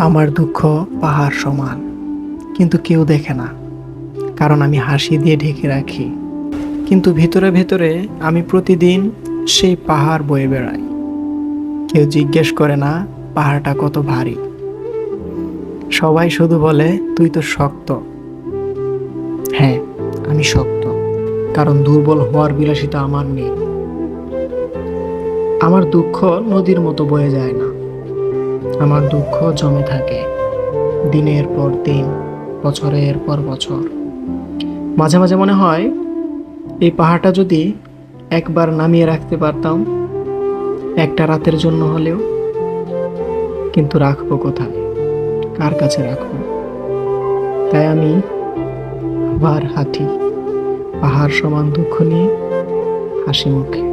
আমার দুঃখ পাহাড় সমান, কিন্তু কেউ দেখে না, কারণ আমি হাসি দিয়ে ঢেকে রাখি। কিন্তু ভেতরে ভেতরে আমি প্রতিদিন সেই পাহাড় বয়ে বেড়াই। কেউ জিজ্ঞেস করে না পাহাড়টা কত ভারী, সবাই শুধু বলে তুই তো শক্ত। হ্যাঁ, আমি শক্ত, কারণ দুর্বল হওয়ার বিলাসিতা আমার নেই। আমার দুঃখ নদীর মতো বয়ে যায় না, আমার দুঃখ জমে থাকে দিনের পর দিন, বছরের পর বছর। মাঝে মাঝে মনে হয় এই পাহাড়টা যদি একবার নামিয়ে রাখতে পারতাম, একটা রাতের জন্য হলেও। কিন্তু রাখবো কোথায়, কার কাছে রাখবো? তাই আমি আবার হাঁটি পাহাড় সমান দুঃখ নিয়ে, হাসি মুখে।